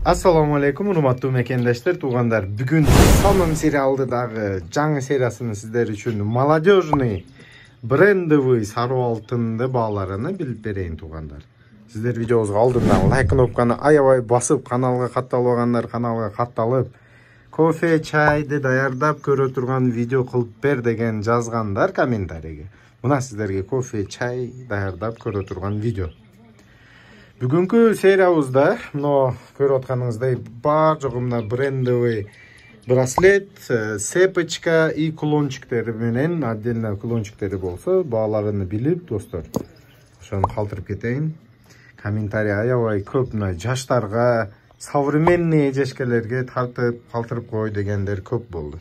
Assalamu alaikum, урматтуу мекендештер, туугандар. Бүгүн Самым сериалдагы жаңы сериясын сиздер үчүн молодежный брендовый сары алтынды бааларını билип берейин, туугандар. Сиздер видеобузга алдынан лайк кнопканы аябай басып, каналга катталбагандар каналга катталып, кофе, чайды даярдап көрө турган видео кылып бер деген жазгандар комментарийге. Мына сиздерге кофе, чай даярдап көрө турган видео. Бүгүнкү сериябызда, мына көрүп атканыңыздай, бар жогумда брендовый браслет, цепочка и кулончиктери менен, отдельно кулончиктери болсо, бааларын билип, достор. Ошону калтырып кетейин. Комментарий аябай көп, мына жаштарга, современный эжешкелерге тартып, калтырып кой дегендер көп болду.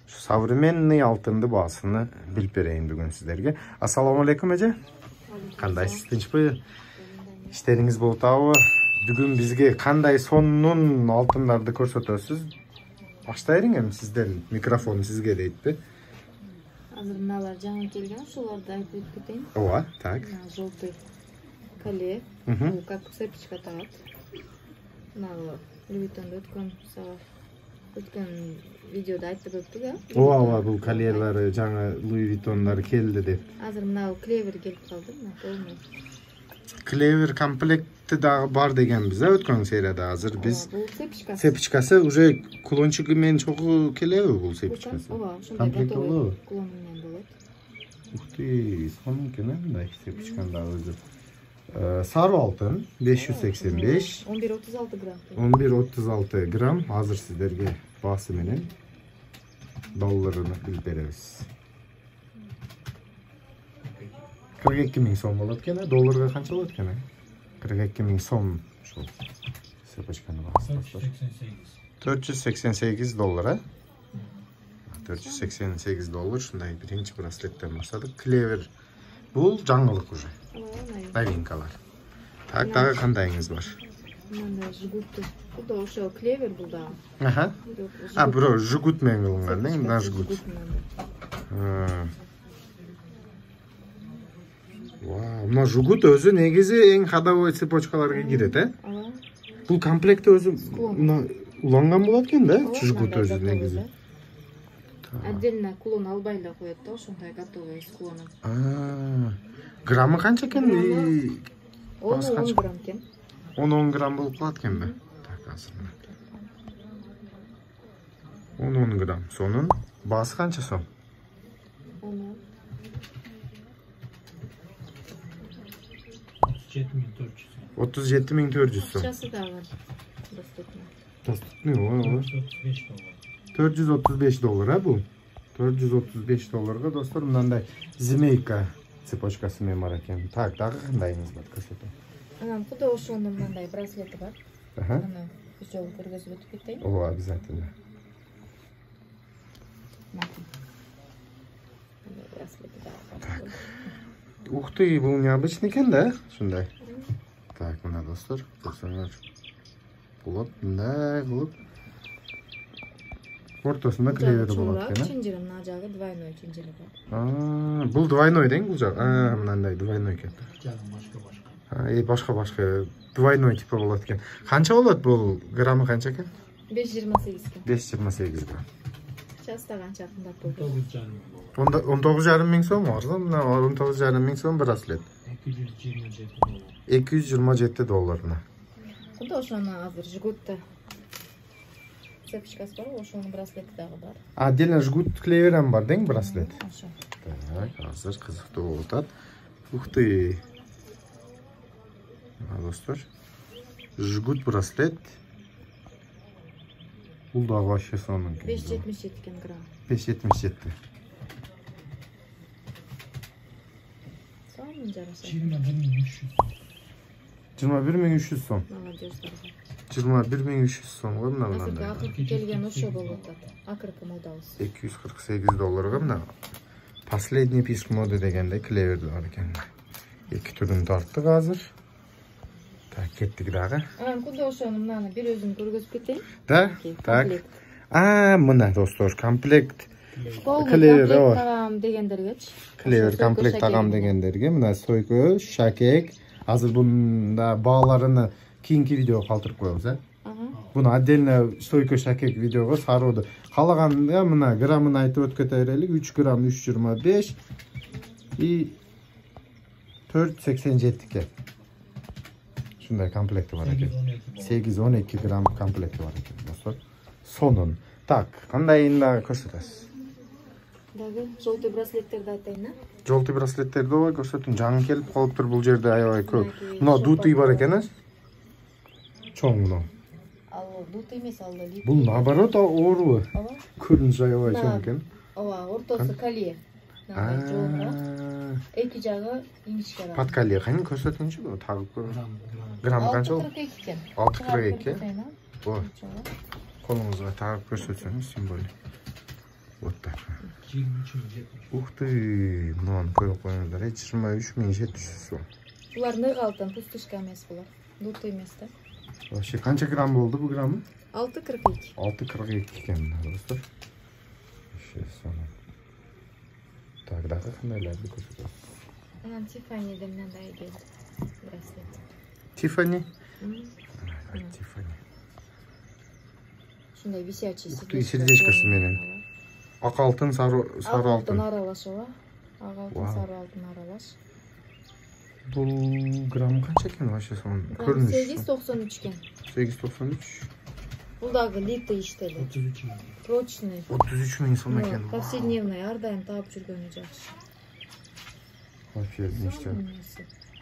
Современный алтынды баасыны билип берейин бүгүн сиздерге. Ассаламу алейкум эже. Кандайсыз, тынчпы? İşleriniz болуп атабы? Бүгүн бизге кандай сонун алтындарды көрсөтөсүз? Баштайын эми сиздер, микрофон сизге дейтпи? Азыр мыналар жаңы келген, ушуларды айтып кетейин. Ооба, так. Желтый коле, бул как цепочка тагат. Мына Луитонда өткөн видеода айтып өттүк, а? Ооба, бул колелери жаңы Луи Виттондар келди деп. Азыр мына клевер келип калды, мына полный. Клевер комплекти дагы бар дегенбиз, өткөн серияда. Азыр биз Бул цепочкасы. Цепочкасы уже кулончугу менен чогуу келеби бул цепочкасы? Ооба, ошондой комплект болобу? кулон менен болот. Ух ты, сонун экен мындай цепочканын дагы өзү. Сары алтын 585, 11.36 грамм. 11.36 грамм. Азыр сиздерге баасы менен долларын билип беребиз. 42.000 сом болот экен, долларга канча болот экен? 42.000 сом ушул цепочканы баасы. 488 доллар, а? 488 доллар, ушундай биринчи браслеттен баштадык. Клевер. Бул жаңылык уже. Новинкалар. Так, дагы кандайыңыз бар? Мында жгут. Бул ошо клевер бул да. Аха. А, бирөө жгут менен кылынган, да, мына жгут. Вау, мына жгут өзү негизи эң ходовой цепочкаларга кирет, э? Ооба. Бул комплекти өзү мына уланган болот экен да, жгут өзү негизи. Отдельно кулон албай эле коет да, ошондой готовый с кулоном. Граммы канча экен? 10 грамм экен. 10 грамм болуп калат экенби? Так, азыр. 10 грамм. Сонун баасы канча сом? 37.400 сом. Акчасы да бар. Доступный, ооба. 435 доллар, а бул? 435 долларга, достор, мындай змейка цепочкасы менен бар экен. Так, дагы кандайыңыз бар, көрсөтөм. Анан куда ошонун мындай браслети бар. Аны бир жолу көргөзүп өтүп кетейин. Ооба, обязательно. Браслети да бар. Ух ты, бул необычный экен да, ушундай. Так, мына достор, көрсөңөр. Болот, мындай кылып. Ортосунда клевери болот экен. Чынжыры мына жагы двойной чынжыры бар. Бул двойной дең бул жак. Мындай двойной экен. Башка двойной типа болот экен. Канча болот бул? Граммы канча экен? 5.28 экен. 5.28 грамм. Акчасы да канча кымбат болду? 19,5 миң сом арзан, мына 19,5 миң сом браслет. 227 долларына. Куда ошону азыр жгутта цепочкасы бар, ошонун браслети дагы бар. Отдельно жгут клеверам бар дең браслет. Ошо. Так, азыр кызыктуу болуп атат. Ух ты. Достор, жгут браслет. Бул дагы вообще сонун экен. 5.77 экен грамм. 5.77. Сонун жараша. 21.300 сом. Молодеждар. 21.300 сомго мына Азыр акыркы келген ошо болуп атат. Акыркы модабыз. 248 долларга мына последний писк моды дегендей клевер бар экен. Эки түрүн тарттык азыр. Так, кеттик дагы. Анан куда ошону мынаны бир өзүн көргөзүп кетейин. Да? Так. Мына достор, комплект клевер тагам дегендергечи. Клевер комплект тагам дегендерге мына сойко, шакек. Азыр бунда бааларыны кийинки видеого калтырып коебуз, Буну отдельно стойка шакек видеого сарууду каалаганда мына граммын айтып өткө берелик. 3 грамм 3.25 и 4.87 экен. Шундай комплекти бар экен. 8-12 грамм комплекти бар экен достор. Сонун. Так, кандайын да көрсөтөсүз? Дагы желтый браслеттерди айтайын, а? Желтый браслеттерди ооба көрсөтүн. Жаңы келип калыптыр бул жерде аябай көп. Мына дутый бар экен, а? Чоң мына. Ал дутый эмес, ал лит. Бул наоборот оору. Ооба. Көрүнүшү аябай чоң экен. Ооба, ортосу калие. Эки жагы инишке. Пат калие кайын көрсөтүнчү бу тагып көрүн. Грамм канча болду? 6.42 экен. 6.42. О. Колуңузга тагып көрсөтсөңүз символ. Вот так. Ух ты, мынаны коюп коюңуздар. 23.700 сом. Булар нык алтын, пустышка эмес булар. Дутый эмес да. Вообще канча грамм болду бу граммы? 6.42. 6.42 экен, достор. Вообще сонун. Так, дагы кандайларды көрсөтөбүз? Анан Тиффаниден мындай келди. Браслет. Тиффани? Тиффани. Шундай висячий сердечкасы менен. Ак алтын, сары алтын. Аралаш ооба. Ак алтын, сары алтын аралаш. Бул грамм канча экен вообще сонун? Көрүнүш. 8.93 экен. 8.93. Бул дагы литый иштели. 33. Прочный. 33.000 сом экен. Повседневный, ар дайым таап жүргөнү жакшы. Вообще нечто.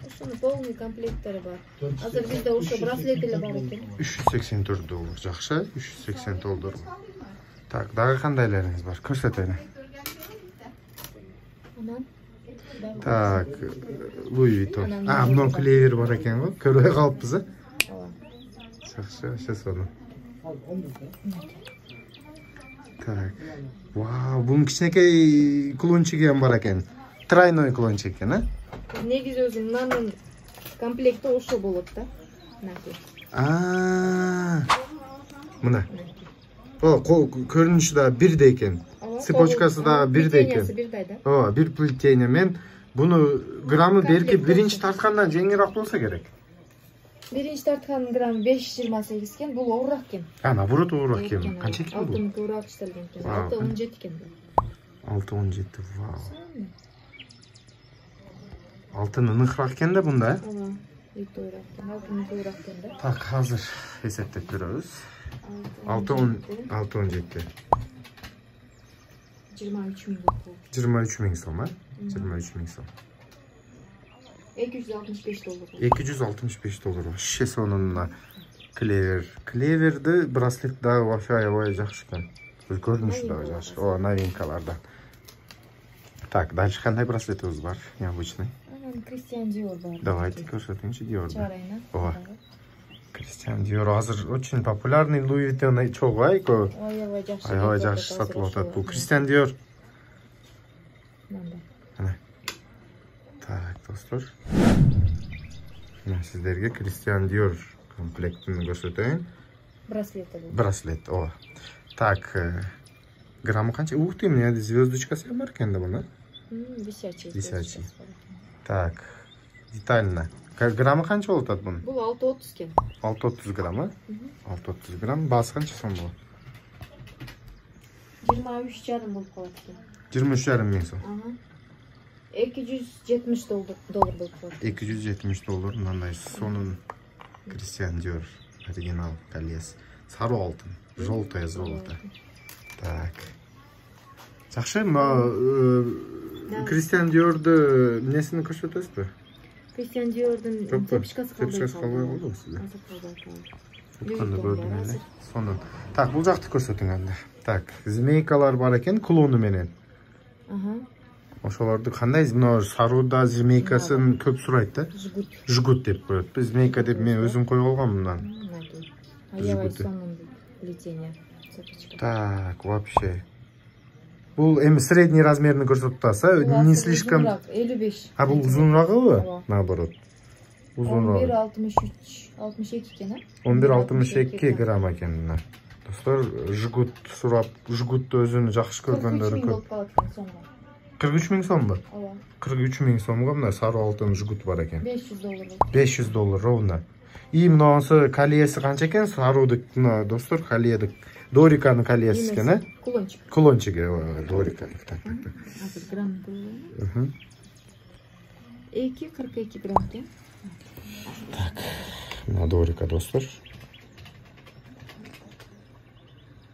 Ошонун полный комплекттери бар. Азыр бизде ошо браслет эле бар экен. 384 доллар. Жакшы, 380 доллар. Так, дагы кандайларыңыз бар? Көрсөтөйүн. Анан так, Луи Виттон. Мына клевер бар экен го. Көрбөй калыппыз, а? Ооба. Жакшы, вообще сонун. Так. Вау, бунун кичинекей клончиги ham бар экен. Тройной клончик экен, а? Негизи өзү мынанын комплекти ошо болот да. Мынакей. Мына. Көрүнүшү да бирдей экен. Цепочкасы да бирдей экен. Ооба, бир плетение. Мен буну граммы белки биринчи тарткандан жеңилирээк болсо керек. Биринчи тарткан грамм 5.28 экен, бул оорураак экен. Наоборот оорураак экен. Канча экен бул? Алтын оорураак иштелген экен. 6.17 экен бул. 6.17, вау. Алтыны ныкыраак экен да бунда, э? Ооба, өтө оорураак экен. Алтыны оорураак экен да. Так, азыр эсептеп көрөбүз. 6.17. 23.000 болду. 23.000 сом, а? 23.000 сом. 265 доллар. 265 доллар. Вообще сонун клевер. Клеверди браслет да вообще аябай жакшы экен. Көрүнүшү да жакшы. О, новинкалардан. Так, дальше кандай браслетибиз бар? Необычный. Кристиан Диор бар. Давайте көрсөтүңүзчү Диорду. Чарайна. Ооба. Кристиан Диор азыр очень популярный, Луи Виттон чогуу айко. Аябай жакшы. Аябай жакшы сатылып атат бул Кристиан Диор. Мына. Так, достор. Мына сиздерге Кристиан Диор комплектин көрсөтөйүн. Браслети бул. Браслет, ооба. Так, граммы канча? Ух ты, мне звездочкасы бар экен да буну. Висячий. Висячий. Так, детально. Граммы канча болот ат бунун? Бул 6.30 экен. 6.30 грамм, а? 6.30 грамм. Баасы канча сом болот? 23,5 болуп калат экен. 23,5 миң сом. 270 доллар болуп калат. 270 доллар, мындай сонун Кристиан Диор оригинал колес. Сары алтын, желтое золото. Так. Жакшы, Кристиан Диорду несini көрсөтөсүзбү? Кристиан Диордун цепочкасы калбай калды сизде. Кандай көрдүм эле. Сонун. Так, бул жакты көрсөтүңүздөр. Так, змейкалар бар экен клону менен. Ошолорду кандай, мына саруда змейкасын көп сурайт да? Жгут деп коет. Биз змейка деп мен өзүм коюп алгам мындан. Аябай сонун плетение. Так, вообще. Бул эми средний размерни көрсөтүп атасы, не слишком 55. А бул узунрагыбы? Наоборот. Узунрак. 11.62 экен, а? 11.62 грамм экен мына. Достор, жгут сурап, жгутту өзүнү жакшы көргөндөрү көп. 43 миң сомбу? Ооба. 43 миң сомго мына сары алтын жгут бар экен. 500 доллар. 500 доллар ровно. И мынасы колеясы канча экен? Саруудук мына достор, колеядык. Дориканын колеясы экен, э? Кулончик. Кулончик, Дориканын. Так. Азыр грамм коюлу. 2,42 грамм экен. Так. Мына Дорика достор.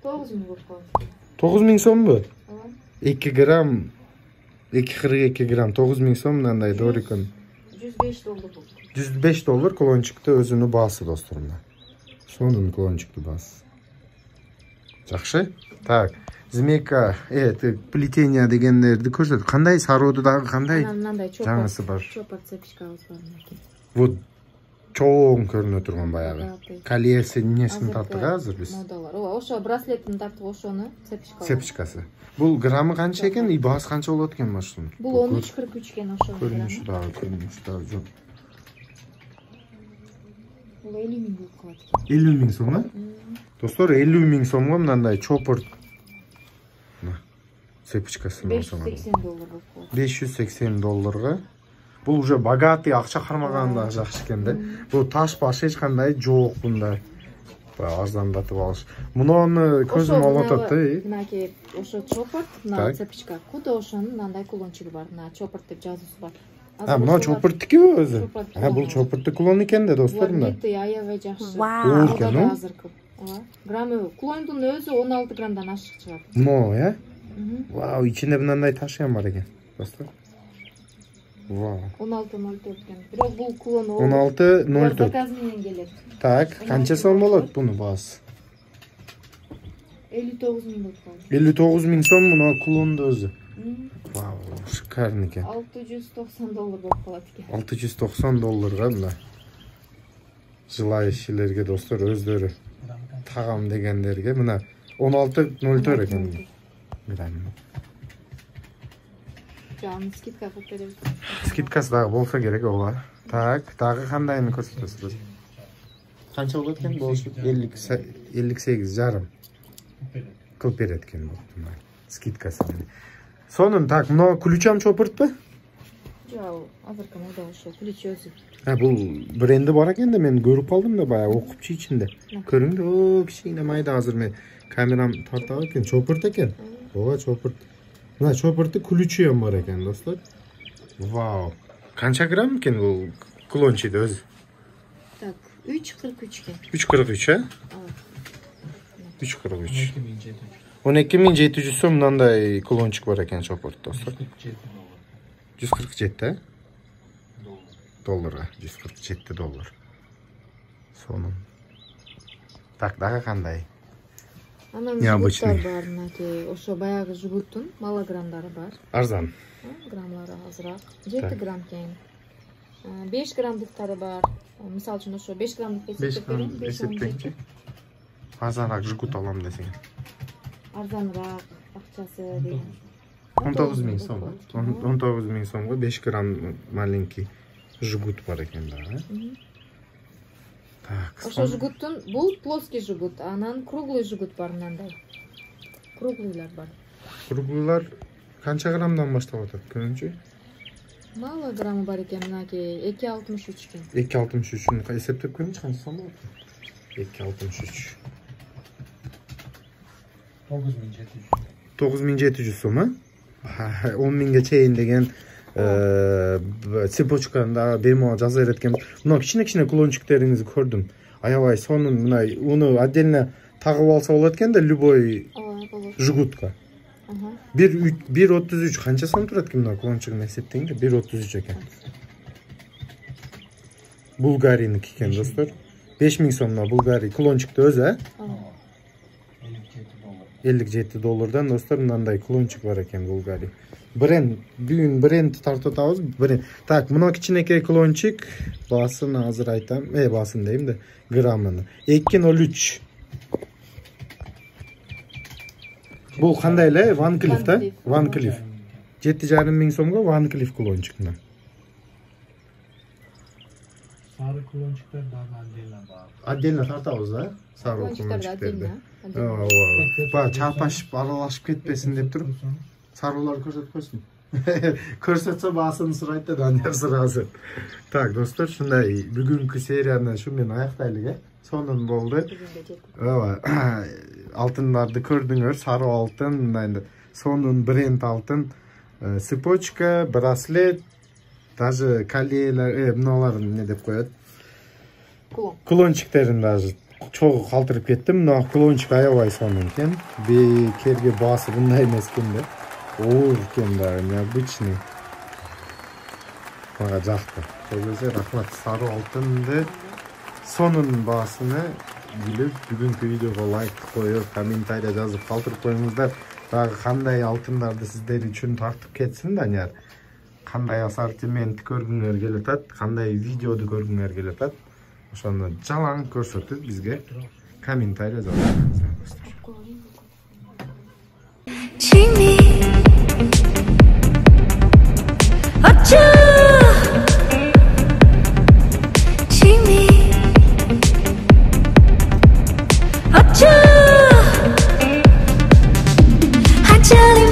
9000 болуп калат. 9000 сомбу? Ооба. 2 грамм 2,42 грамм 9000 сом мындай Дорикан. $105 болду. $105 кулончикти өзүнүн баасы достор мына. Сонун кулончикти баасы. Жакшы. Так. Змейка, плетение дегендерди көрсөт. Кандай сарууду дагы кандай? Мындай Жаңысы бар. Чопор цепочкабыз бар мынакей. Вот чоң көрүнө турган баягы. Колеясы несин тарттык азыр биз. Модалар. Ооба, ошо браслеттин тарттык ошону цепочка. Цепочкасы. Бул граммы канча экен? И баасы канча болот экен машин? Бул 13,43 экен ошо. Көрүнүшү дагы жок. Бул 50.000 болуп калат экен. 50.000 сом, а? Достор, 50.000 сомго мындай чопор цепочкасы $580 болуп калат. $580. Бул уже богатый акча кармаганда жакшы экен да. Бул таш баш эч кандай жок мында. Арзандатып алыш. Муну көзүм алып атат да. Мынакей ошо чопор, мына цепочка. Куда ошонун мындай кулончугу бар. Мына чопор деп жазуусу бар. Мына чопордуки өзү. Бул чопордук кулон экен да достор мына. Бул аябай жакшы. Оор экен, ну? Ооба. Граммы кулондун өзү 16 граммдан ашык чыгат. Но, э? Вау, ичинде мындай ташыган бар экен. Достор. Вау. 16.04 экен. Бирок бул кулон 16.04. Заказ менен келет. Так, канча сом болот буну баасы? 59.000 болуп калат. 59.000 сом мына кулонду өзү. Вау, шикарный экен. $690 болуп калат экен. $690 мына. Желающийлерге достор өздөрү тагам дегендерге мына 16.04 экен. Жан скидка кылып беребиз. Скидкасы дагы болсо керек ооба. Так, дагы кандайын көрсөтөсүз? Канча болот экен? Болушу 58 жарым. Кылып берет экен бул. Скидкасы. Сонун так, мына ключам чопуртпу? Жок, азыркы мода ошо ключ өзү. Бул бренди бар экен да мен көрүп калдым да баягы окупчу ичинде. Көрүңдү, о, кичине майда азыр мен камерам тартабы экен, чопурт экен. Ооба, чопурт. Мына чопуртту ключу ham бар экен, достор. Вау. Канча грамм экен бул кулончиде өзү? Так, 3,43 экен. 3,43, а? 3,43. 12.700 сом мындай кулончик бар экен чопурт, достор. 147, долларга, $147. Сонун. Так, дагы кандай? Анан жгуттар бар, мынакей, ошо баягы жгуттун малограммдары бар. Арзан. Граммлары азыраак. 7 грамм экен. 5 граммдыктары бар. Мисалы үчүн ошо 5 граммдык эсептеңчи. Арзаныраак жгут алам десең. Арзаныраак акчасы деген. 19.000 сом. 19.000 сомго 5 грамм маленький жгут бар экен да. Так. Ошо жгуттун бул плоский жгут, анан круглый жгут бар мындай. Круглыйлар бар. Круглыйлар канча граммдан баштап атат, көрүнчү? Мало граммы бар экен, мынакей 2,63 экен. 2,63-н эсептеп көрүнчү канча сом болот? 2,63. 9.700 сом, а? 10.000ге чейин деген цепочканда бемал жаза берет экен. Мына кичине кулончиктериңизди көрдүм. Аябай сонун мына уну отдельно тагып алса болот экен да любой жгутка. 1,33 канча сом турат экен мына кулончигин эсептеңди. 1,33 экен. Булгариники экен достор. 5.000 сомдон Булгарий кулончикти өзү, $57 достор, мындай кулончик бар экен Булгарий. Бүгүн бренд тартып атабыз. Так, мына кичинекей кулончик баасын азыр айтам. Баасын дейм да, граммын. 2,03. Бул кандай эле? Ван Клифф да? Ван Клифф. 7,5 сомго Ван Клифф кулончик мына. Sarı kulonçikler daha отдельно бар. Отдельно тартабыз да? Сары кулончиктерди. Ооба. Чалпашып аралашып кетпесин деп туруп. Сарылар көрсөтпөсүн. Көрсөтсө баасын сурайт да Данияр сразу. Так, достор, шундай бүгүнкү серияны шу менен аяктайлык, сонун болду. Бүгүнгө жетти. Ооба. Алтындарды көрдүңөр, сары алтын, мындай сонун бренд алтын, цепочка, браслет, даже колейлер, мыналар не деп коет? Кулон. Кулончиктерин даже чогуу калтырып кеттим. Мына кулончик аябай сонун экен. Бекерге баасы мындай эмес экен да. Оор экен да, необычный. Мага жакты. Көбөсө рахмат. Сары алтынды сонун баасыны билип, бүгүнкү видеого лайк коюп, комментарий жазып калтырып коюңуздар. Дагы кандай алтындарды сиздер үчүн тартып кетсин, Данияр. Кандай ассортимент көргүңөр келип атат, кандай видеоду көргүңөр келип атат. Ошону жалаң көрсөтүп бизге комментарий жазыңыздар. Jimmy, Acha, Jimmy, Acha, Acha.